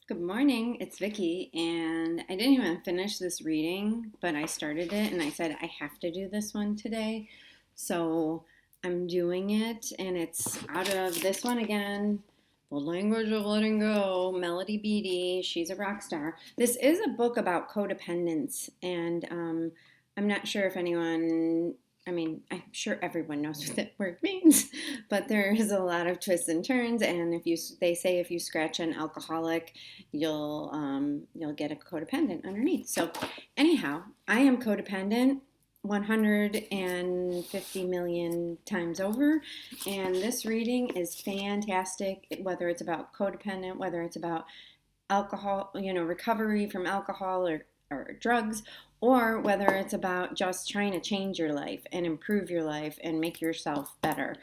Good morning, it's Vicky, and I didn't even finish this reading, but I started it and I said I have to do this one today. So I'm doing it, and it's out of this one again, The Language of Letting Go, Melody Beattie. She's a rock star. This is a book about codependence, and I'm not sure if anyone I'm sure everyone knows what that word means, but there is a lot of twists and turns. And they say if you scratch an alcoholic, you'll get a codependent underneath. So anyhow, I am codependent 150 million times over, and this reading is fantastic. Whether it's about codependent, whether it's about alcohol, recovery from alcohol or drugs, or whether it's about just trying to change your life and improve your life and make yourself better.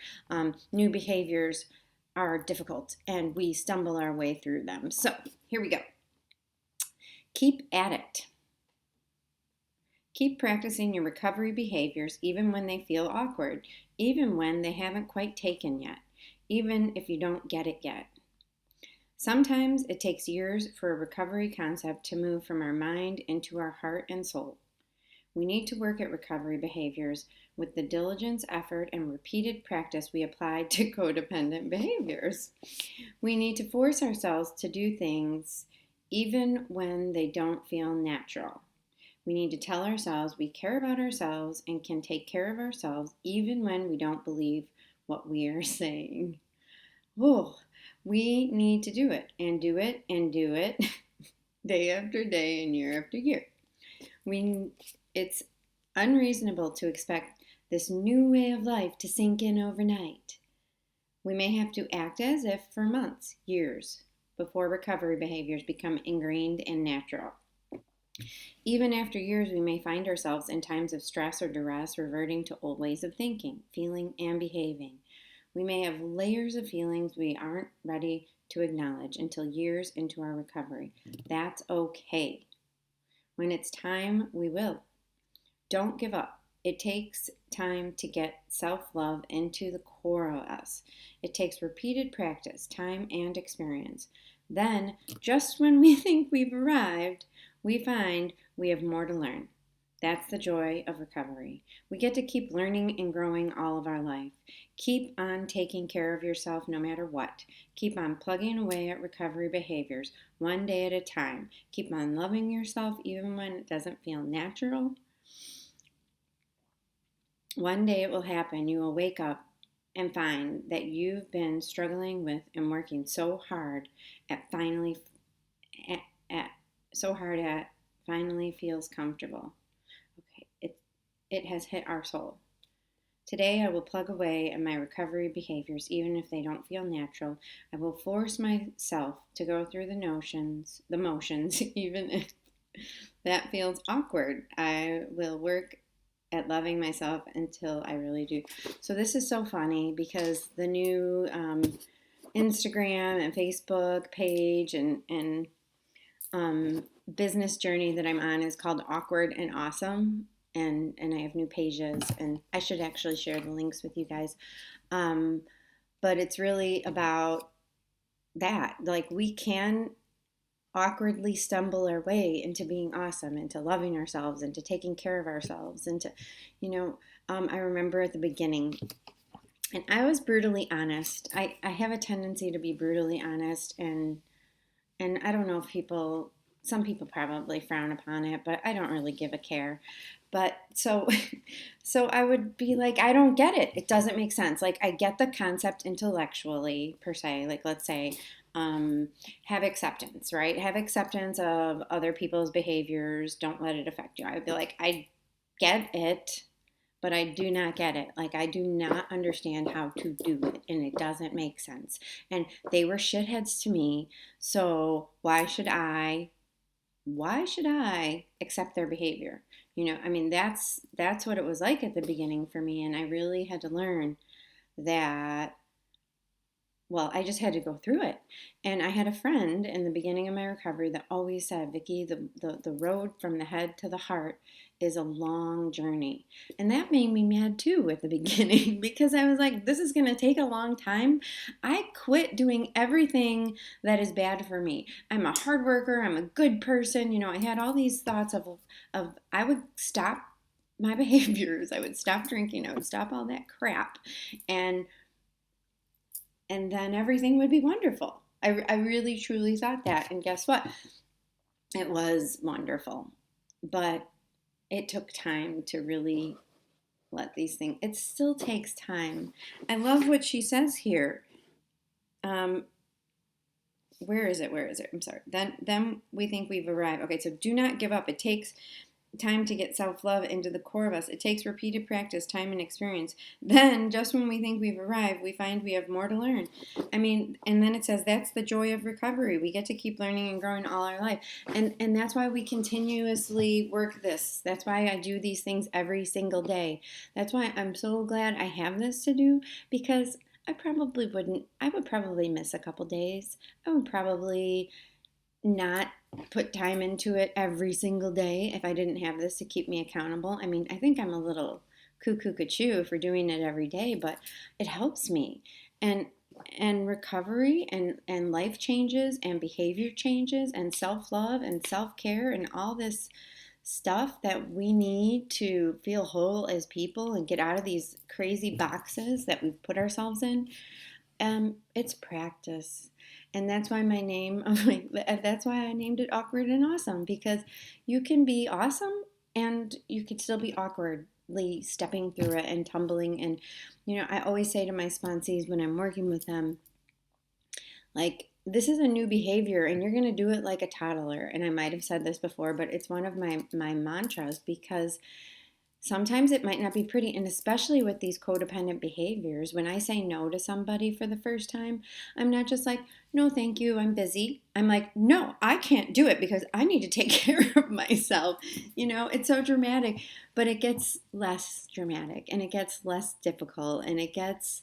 New behaviors are difficult and we stumble our way through them. So here we go. Keep at it. Keep practicing your recovery behaviors even when they feel awkward, even when they haven't quite taken yet, even if you don't get it yet. Sometimes it takes years for a recovery concept to move from our mind into our heart and soul. We need to work at recovery behaviors with the diligence, effort, and repeated practice we apply to codependent behaviors. We need to force ourselves to do things even when they don't feel natural. We need to tell ourselves we care about ourselves and can take care of ourselves even when we don't believe what we are saying. Oh, we need to do it and do it and do it day after day and year after year. It's unreasonable to expect this new way of life to sink in overnight. We may have to act as if for months, years, before recovery behaviors become ingrained and natural. Even after years, we may find ourselves in times of stress or duress reverting to old ways of thinking, feeling, and behaving. We may have layers of feelings we aren't ready to acknowledge until years into our recovery. That's okay. When it's time, we will. Don't give up. It takes time to get self-love into the core of us. It takes repeated practice, time, and experience. Then, just when we think we've arrived, we find we have more to learn. That's the joy of recovery. We get to keep learning and growing all of our life. Keep on taking care of yourself no matter what. Keep on plugging away at recovery behaviors one day at a time. Keep on loving yourself even when it doesn't feel natural. One day it will happen. You will wake up and find that you've been struggling with and working so hard at finally at so hard at finally feels comfortable. Okay, it has hit our soul. Today I will plug away at my recovery behaviors even if they don't feel natural. I will force myself to go through the motions even if that feels awkward. I will work at loving myself until I really do. So this is so funny because the new Instagram and Facebook page and business journey that I'm on is called Awkward and Awesome. And I have new pages, and I should actually share the links with you guys. But it's really about that. Like, we can awkwardly stumble our way into being awesome, into loving ourselves, into taking care of ourselves, into, I remember at the beginning, and I was brutally honest. I have a tendency to be brutally honest, and I don't know if some people probably frown upon it, but I don't really give a care. But so I would be like, I don't get it. It doesn't make sense. Like, I get the concept intellectually per se. Like, let's say, have acceptance, right? Have acceptance of other people's behaviors. Don't let it affect you. I would be like, I get it, but I do not get it. Like, I do not understand how to do it, and it doesn't make sense. And they were shitheads to me, so why should I accept their behavior? That's what it was like at the beginning for me, and I really had to learn that well, I just had to go through it. And I had a friend in the beginning of my recovery that always said, Vicki, the road from the head to the heart is a long journey. And that made me mad too at the beginning because I was like, this is going to take a long time. I quit doing everything that is bad for me. I'm a hard worker. I'm a good person. I had all these thoughts of I would stop my behaviors. I would stop drinking. I would stop all that crap. And then everything would be wonderful. I really truly thought that. And guess what? It was wonderful. But it took time to really let these things, it still takes time. I love what she says here. Where is it? I'm sorry. Then we think we've arrived. Okay, so do not give up. It takes time to get self-love into the core of us. It takes repeated practice, time, and experience. Then, just when we think we've arrived, we find we have more to learn. And then it says that's the joy of recovery. We get to keep learning and growing all our life. And that's why we continuously work this. That's why I do these things every single day. That's why I'm so glad I have this to do, because I would probably miss a couple days. I would probably not put time into it every single day if I didn't have this to keep me accountable. I think I'm a little cuckoo for doing it every day, but it helps me. And recovery and life changes and behavior changes and self-love and self-care and all this stuff that we need to feel whole as people and get out of these crazy boxes that we've put ourselves in. It's practice. And that's why that's why I named it Awkward and Awesome, because you can be awesome and you can still be awkwardly stepping through it and tumbling. And, I always say to my sponsees when I'm working with them, like, this is a new behavior and you're going to do it like a toddler. And I might have said this before, but it's one of my mantras, because sometimes it might not be pretty, and especially with these codependent behaviors, when I say no to somebody for the first time, I'm not just like, no, thank you, I'm busy. I'm like, no, I can't do it because I need to take care of myself. It's so dramatic, but it gets less dramatic and it gets less difficult and it gets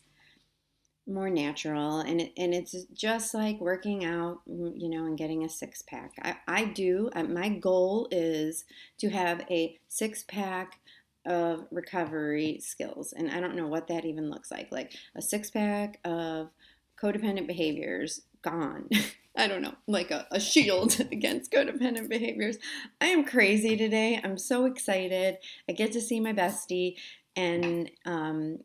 more natural, and it's just like working out, and getting a six pack. My goal is to have a six pack of recovery skills, and I don't know what that even looks like a six pack of codependent behaviors gone. I don't know, like a shield against codependent behaviors. I am crazy today. I'm so excited. I get to see my bestie, and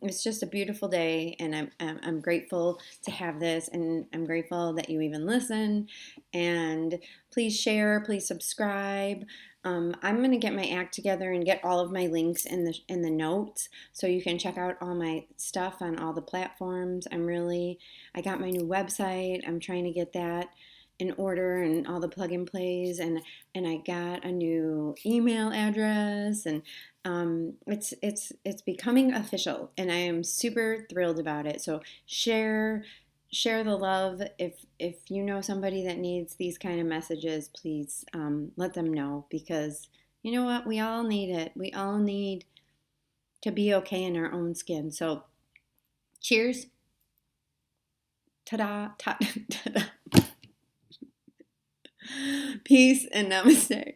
it's just a beautiful day, and I'm grateful to have this, and I'm grateful that you even listen. And please share, please subscribe. I'm gonna get my act together and get all of my links in the notes, so you can check out all my stuff on all the platforms. I got my new website. I'm trying to get that in order and all the plug and plays, and I got a new email address, and it's becoming official, and I am super thrilled about it. So share the love. If you know somebody that needs these kind of messages, please let them know, because you know what, we all need it. We all need to be okay in our own skin. So cheers. Ta-da. Ta-da. Peace and namaste.